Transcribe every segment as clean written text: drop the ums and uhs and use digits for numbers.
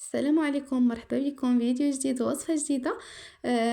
السلام عليكم، مرحبا بكم فيديو جديد ووصفة جديدة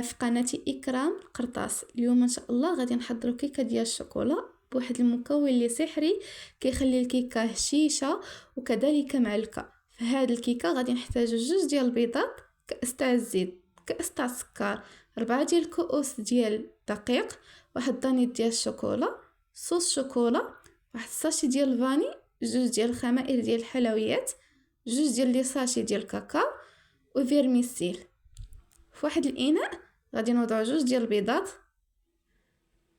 في قناتي إكرام القرطاس. اليوم إن شاء الله غادي نحضروا كيكة ديال الشوكولا بواحد المكون اللي سحري كيخلي الكيكة هشيشة وكذلك معلكة. في هذه الكيكة غادي نحتاجو 2 البيضات، كأس تاع الزيت، كأس تاع السكر، 4 الكؤوس ديال الدقيق، واحد دانيط ديال الشوكولا، صوص شوكولا، واحد الساشي ديال الفاني، 2 الخمائر ديال الحلويات، 2 لي ساشي ديال الكاكاو وفيرميسيل. في واحد الاناء غادي نوضع 2 البيضات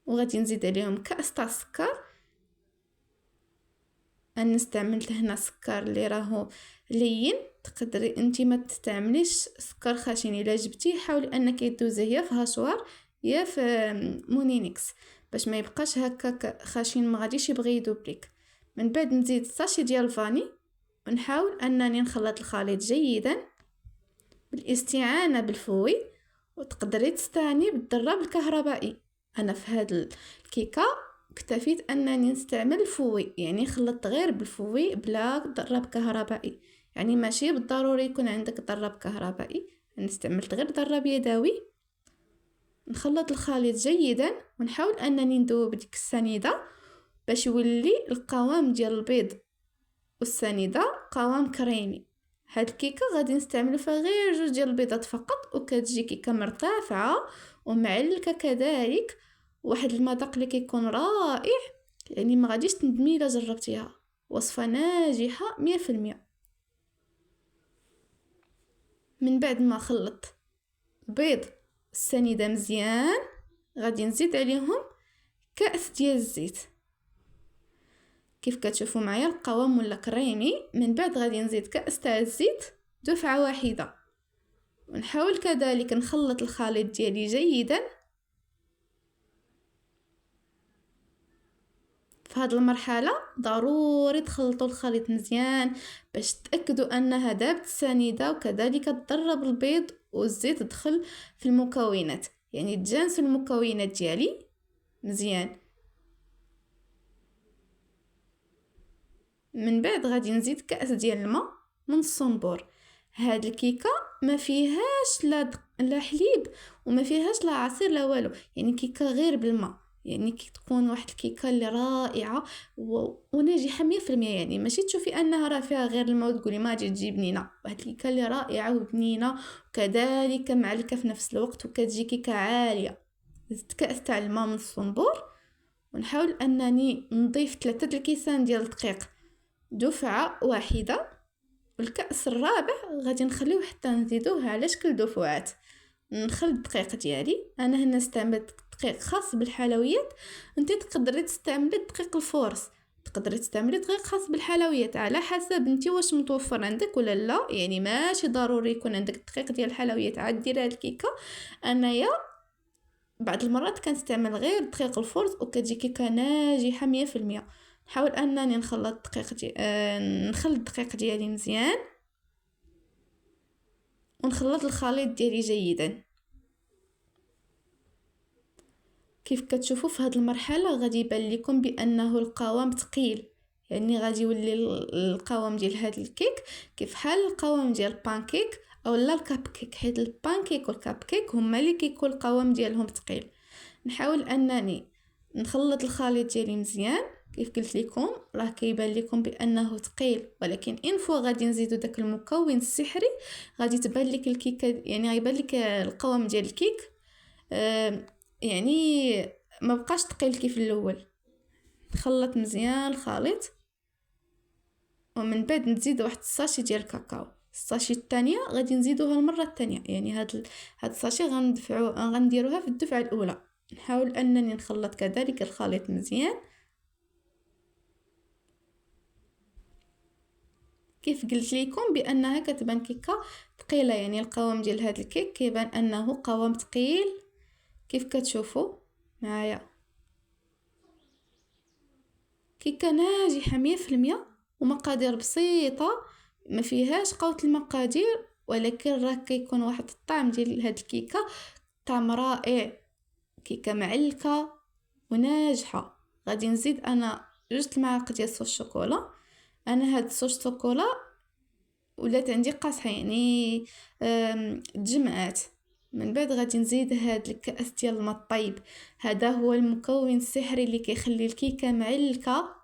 وغادي نزيد عليهم كأس تاع السكر. انا استعملت هنا سكر اللي راهو لين، تقدري انت ما تستعمليش سكر خشن. الا جبتيه حاولي انك يدوزيه يا في هاشوار يا في مونينكس باش ما يبقاش هكا خشن، ما غاديش يبغي يذوب لك. من بعد نزيد ساشي ديال الفاني ونحاول انني نخلط الخليط جيدا بالاستعانة بالفوي، وتقدري تستعني بالضراب الكهربائي. انا في هذا الكيكه اكتفيت انني نستعمل الفوي، يعني خلطت غير بالفوي بلا ضراب كهربائي. يعني ماشي بالضروري يكون عندك ضراب كهربائي، انا استعملت غير ضراب يدوي. نخلط الخليط جيدا ونحاول انني ندوب ديك السنيده باش يولي القوام ديال البيض والسنيده قوام كريمي. هاد الكيكه غادي نستعملو فيها غير 2 البيضات فقط، وكتجي كيكه مرتفعه ومعلكه كذلك، واحد المذاق اللي كيكون رائع. يعني ما غاديش تندمي الا جربتيها، وصفه ناجحه 100%. من بعد ما خلط البيض السنيده مزيان غادي نزيد عليهم كأس ديال الزيت. كيف كتشوفوا معايا القوام ولا كريمي. من بعد غادي نزيد كأس تاع الزيت دفعه واحده، ونحاول كذلك نخلط الخليط ديالي جيدا. في هذه المرحله ضروري تخلطوا الخليط مزيان باش تاكدوا انها دابت السنيده، وكذلك تضرب البيض والزيت دخل في المكونات، يعني تجانسوا المكونات ديالي مزيان. من بعد غادي نزيد كأس ديال الماء من الصنبور. هاد الكيكه ما فيهاش لا حليب وما فيهاش لا عصير لا والو، يعني كيكه غير بالماء. يعني كي تكون واحد الكيكه اللي رائعه وناجحه 100%. يعني ماشي تشوفي انها راه فيها غير الماء وتقولي ما تجي تجي بنينه. واحد الكيكه اللي رائعه وبنينه وكذلك معلكه في نفس الوقت، وكتجي كيكه عاليه. زدت كأس تاع الماء من الصنبور ونحاول انني نضيف 3 الكيسان ديال الدقيق دفعه واحده، والكأس الرابع غادي نخليوه حتى نزيدوه على شكل دفعات. نخلط الدقيق ديالي، انا هنا استعملت دقيق خاص بالحلويات. انت تقدري تستعملي دقيق الفورس، تقدري تستعملي دقيق خاص بالحلويات على حسب انت واش متوفر عندك ولا لا. يعني ماشي ضروري يكون عندك الدقيق ديال الحلويات عاد ديري هاد الكيكه. انايا بعض المرات كنستعمل غير دقيق الفورس وكتجي كيكه ناجحه 100%. نحاول انني نخلط الدقيق ديالي مزيان ونخلط الخليط ديالي جيدا. كيف كتشوفوا في هذه المرحله غادي يبان لكم بانه القوام ثقيل، يعني غادي يولي القوام ديال هذا الكيك كيف حال القوام ديال البانكيك او لا الكاب كيك، حيت البانكيك والكاب كيك هما اللي كيكون القوام ديالهم ثقيل. نحاول انني نخلط الخليط ديالي مزيان. كيف قلت لكم راه كيبان لكم بانه ثقيل، ولكن ان فوا غادي نزيدو داك المكون السحري غادي تبان لك الكيكه، يعني غيبان لك القوام ديال الكيك يعني ما بقاش ثقيل كيف الاول. نخلط مزيان الخليط ومن بعد نزيد واحد الساشي ديال الكاكاو. الساشي الثانيه غادي نزيدوها المره الثانيه، يعني هاد الساشي غنديروها في الدفعه الاولى. نحاول انني نخلط كذلك الخليط مزيان. كيف قلت لكم بانها كتبان كيكه ثقيله، يعني القوام ديال هذا الكيك كيبان انه قوام ثقيل كيف كتشوفوا معايا. كيكه ناجحه 100% ومقادير بسيطه، ما فيهاش قوه المقادير، ولكن راه كيكون واحد الطعم ديال هاد الكيكه طعم رائع. كيكه معلكه وناجحه. غادي نزيد انا 2 المعالق ديال صوص الشوكولا. انا هاد صوص الشوكولا ولات عندي قاصحه، يعني تجمعات. من بعد غادي نزيد هاد الكأس ديال الماء الطيب. هذا هو المكون السحري اللي كيخلي الكيكه معلكه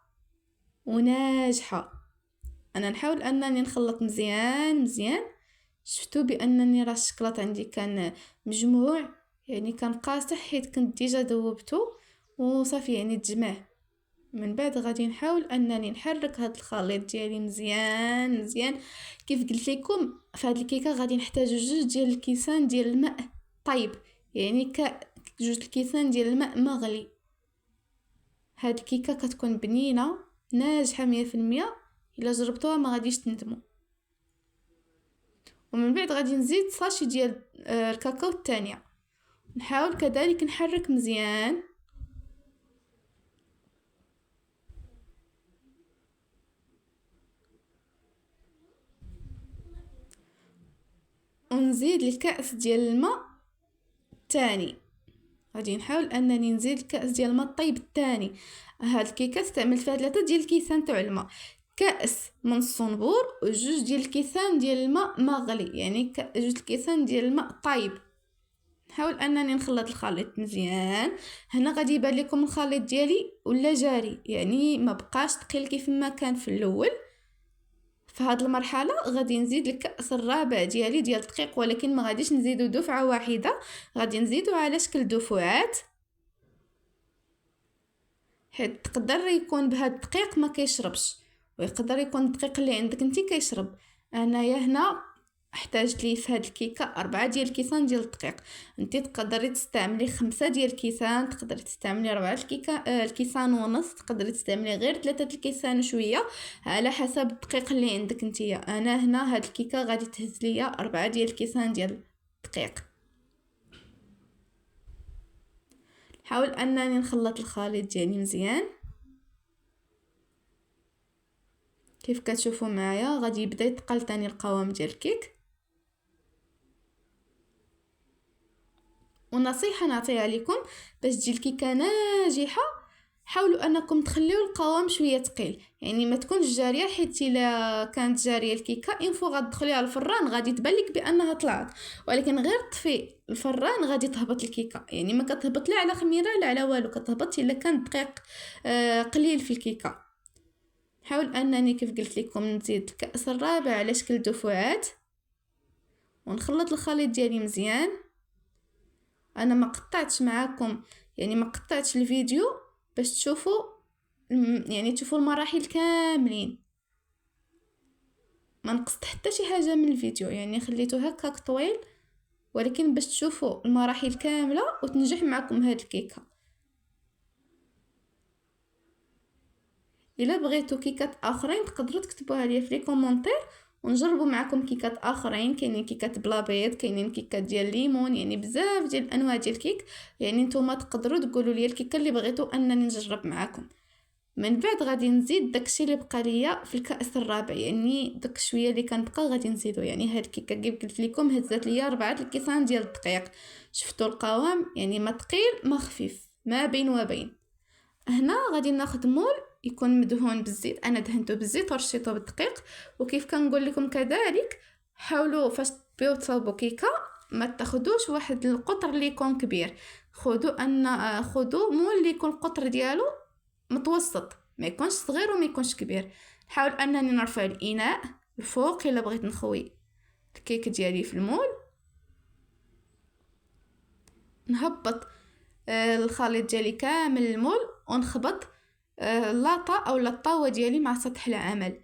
وناجحه. انا نحاول انني نخلط مزيان مزيان. شفتوا بانني راه الشكلاط عندي كان مجموع، يعني كان قاصح حيت كنت ديجا ذوبته وصافي، يعني تجمع. من بعد غادي نحاول انني نحرك هاد الخليط ديالي مزيان مزيان. كيف قلت لكم في هاد الكيكه غادي نحتاج 2 ديال الكيسان ديال الماء طيب، يعني 2 الكيسان ديال الماء مغلي. هاد الكيكه كتكون بنينه ناجحه 100%. الا جربتوها ما غاديش تندموا. ومن بعد غادي نزيد ساشي ديال الكاكاو الثانيه. نحاول كذلك نحرك مزيان. ونزيد الكأس ديال الماء الثاني. غادي نحاول انني نزيد الكأس ديال الماء الطيب الثاني. هاد الكيكه استعملت فيها 3 ديال الكيسان تاع الماء، كأس من الصنبور و2 ديال الكيسان ديال الماء مغلي، يعني 2 الكيسان ديال الماء طايب. نحاول انني نخلط الخليط مزيان. هنا غادي يبان لكم الخليط ديالي ولا جاري، يعني ما بقاش ثقيل كيف ما كان في الاول. في هذه المرحله غادي نزيد الكأس الرابع ديالي ديال الدقيق، ولكن ما غاديش نزيدو دفعه واحده، غادي نزيدو على شكل دفعات، حيت تقدر يكون بهذا الدقيق ما كيشربش، ويقدر يكون الدقيق اللي عندك انت كيشرب. انايا هنا احتاجت لي في هاد الكيكه 4 ديال الكيسان ديال الدقيق. انت تقدري تستعملي 5 ديال الكيسان، تقدري تستعملي 4 الكيسان ونص، تقدري تستعملي غير 3 الكيسان وشويه على حسب الدقيق اللي عندك نتيا. انا هنا هاد الكيكه غادي تهز ليا 4 ديال الكيسان ديال الدقيق. حاول انني نخلط الخليط ديالي مزيان. كيف كتشوفوا معايا غادي يبدا يتقل تاني القوام ديال الكيك. ونصيحه نعطيها لكم باش تجي الكيكه ناجحه، حاولوا انكم تخليو القوام شويه ثقيل، يعني ما تكونش جاريه، حيت الا كانت جاريه الكيكه انفو غتدخليها الفران غادي تبان لك بانها طلعت، ولكن غير طفي الفران غادي تهبط الكيكه. يعني ما كتهبط لا على خميره لا على والو، كتهبط الا كان دقيق قليل في الكيكه. حاول انني كيف قلت لكم نزيد الكأس الرابع على شكل دفعات ونخلط الخليط ديالي مزيان. انا ما قطعتش معاكم، يعني ما قطعتش الفيديو باش تشوفوا، يعني تشوفوا المراحل كاملين. ما نقصت حتى شي حاجه من الفيديو، يعني خليته هكاك طويل، ولكن باش تشوفوا المراحل كامله وتنجح معكم هاد الكيكه. الا بغيتوا كيكات اخرين تقدروا تكتبوها لي في لي كومونتير ونجربوا معكم كيكات اخرين. كاينين كيكات بلا بيض، كاينين كيكات ديال الليمون، يعني بزاف ديال الانواع ديال الكيك. يعني نتوما تقدروا تقولوا لي الكيكه اللي بغيتوا انني نجرب معكم. من بعد غادي نزيد داكشي اللي بقى ليا في الكأس الرابع، يعني داك شويه اللي كان بقى غادي نزيدو. يعني هاد الكيكه كيف قلت لكم هزات ليا 4 الكيسان ديال الدقيق. شفتوا القوام، يعني ما ثقيل ما خفيف، ما بين وبين. هنا غادي ناخذ مول يكون مدهون بالزيت، انا دهنته بالزيت ورشيته بالدقيق. وكيف كنقول لكم كذلك حاولوا فاش تبيو تصاوبوا كيكه ما تاخذوش واحد القطر اللي يكون كبير، خذوا مول اللي يكون القطر ديالو متوسط، ما يكونش صغير وما يكونش كبير. نحاول انني نرفع الاناء الفوق الا بغيت نخوي الكيك ديالي في المول. نهبط الخليط ديالي كامل المول ونخبط اللاطه او الطاوه ديالي مع سطح العمل.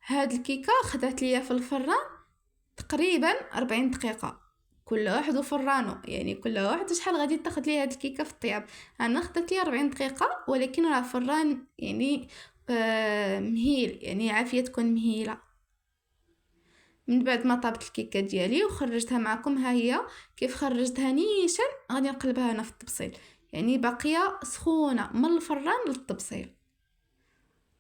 هاد الكيكه خدات ليا في الفران تقريبا 40 دقيقه، كل واحد وفرانو، يعني كل واحد شحال غادي تاخذ ليا هاد الكيكه في الطياب. انا خدت لي 40 دقيقه، ولكن راه فران يعني مهيل، يعني عافيه تكون مهيله. من بعد ما طابت الكيكه ديالي وخرجتها معكم، ها هي كيف خرجتها نيشان. غادي نقلبها هنا في الطبسيل، يعني باقيه سخونه من الفران للطبسيل.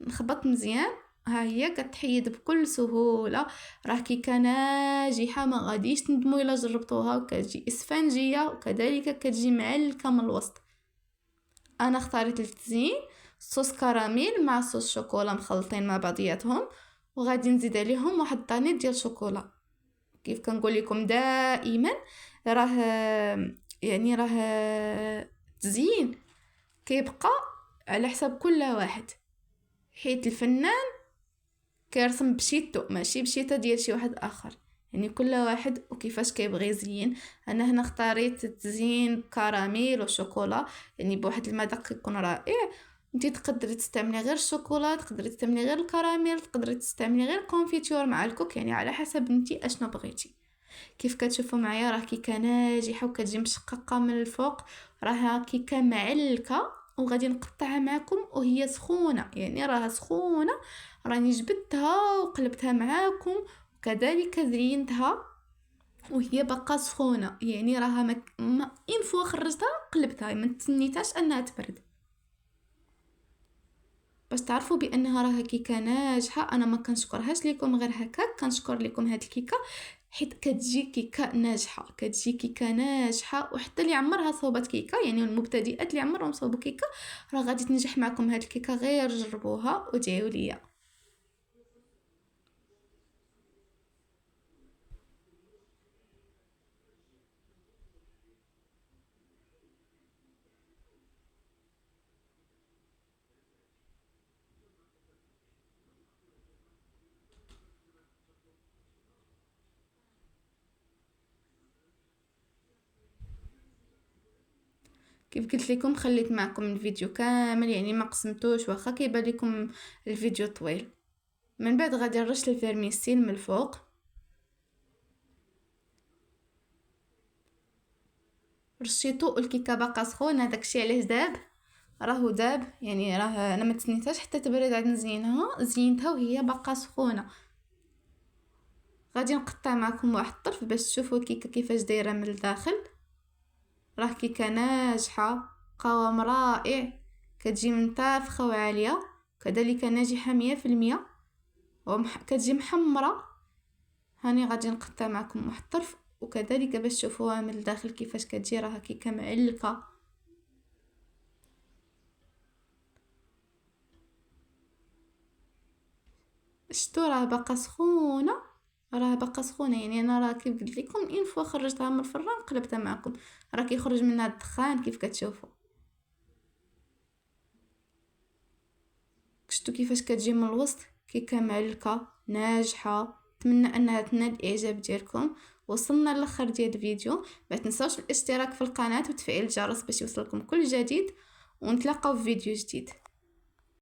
نخبط مزيان، ها هي كتحيد بكل سهوله. راه كيكه ناجحه ما غاديش تندموا الا جربتوها، وكتجي اسفنجيه وكذلك كتجي معلكه من الوسط. انا اختاريت للتزيين صوص كراميل مع صوص شوكولا مخلطين مع بعضياتهم، وغادي نزيد عليهم واحد طانيت ديال شوكولا. كيف كنقول لكم دائما، راه يعني راه تزيين كيبقى على حساب كل واحد، حيت الفنان كيرسم بشيتو ماشي بشيته ديال شي واحد اخر. يعني كل واحد وكيفاش كيبغي يزين. انا هنا اختاريت تزيين كراميل وشوكولا، يعني بواحد المذاق يكون رائع. انتي تقدري تستعملي غير الشوكولا، تقدري تستعملي غير الكراميل، تقدري تستعملي غير الكونفيتور مع الكوك، يعني على حسب انتي اشنو بغيتي. كيف كتشوفوا معايا راه كيكه ناجحه وكتجي مشققه من الفوق، راها كيكه معلكه. وغادي نقطعها معكم وهي سخونه، يعني راها سخونه، راني جبدتها وقلبتها معاكم، وكذلك زينتها وهي بقى سخونه. يعني راها ما ان فوا خرجتها قلبتها، ما تسنيتاش انها تبرد، باش تعرفوا بانها راها كيكه ناجحه. انا ما كنشكرهاش لكم غير هكاك، كنشكر لكم هاد الكيكه حيت كتجي كيكه ناجحه، كتجي كيكه ناجحه. وحتى اللي عمرها صوبت كيكه، يعني المبتدئات اللي عمرهم صوبوا كيكه، راه غادي تنجح معكم هاد الكيكه. غير جربوها ودعيوا ليا. كيف قلت لكم خليت معكم الفيديو كامل، يعني ما قسمتوش، واخا كيبان لكم الفيديو طويل. من بعد غادي نرش الفيرميسيل من الفوق. رشيتو والكيكه باقا سخونه، داكشي علاش داب، راهو داب. يعني راه انا ما تسنيتهاش حتى تبرد عاد نزينها، زينتها وهي باقا سخونه. غادي نقطع معكم واحد الطرف باش تشوفوا الكيكه كيفاش دايره من الداخل. راه كيكه ناجحه، قوام رائع، كتجي منتفخه وعاليه، كذلك ناجحه 100%، كتجي محمره. هاني غادي نقطع معكم واحد الطرف، وكذلك باش تشوفوها من الداخل كيفاش كتجي، راها كيكه معلكه. شتو راه باقا سخونه، راه باقا سخونه. يعني انا راه كيف قلت لكم ان فوا خرجتها من الفران قلبتها معكم، راه كيخرج منها الدخان كيف كتشوفوا. شتو كيفاش كتجي من الوسط كيكه معلكه ناجحه. نتمنى انها تنال الاعجاب ديالكم. وصلنا للاخر ديال الفيديو، ما تنسوش الاشتراك في القناه وتفعيل الجرس باش يوصلكم كل جديد، ونتلاقاو في فيديو جديد.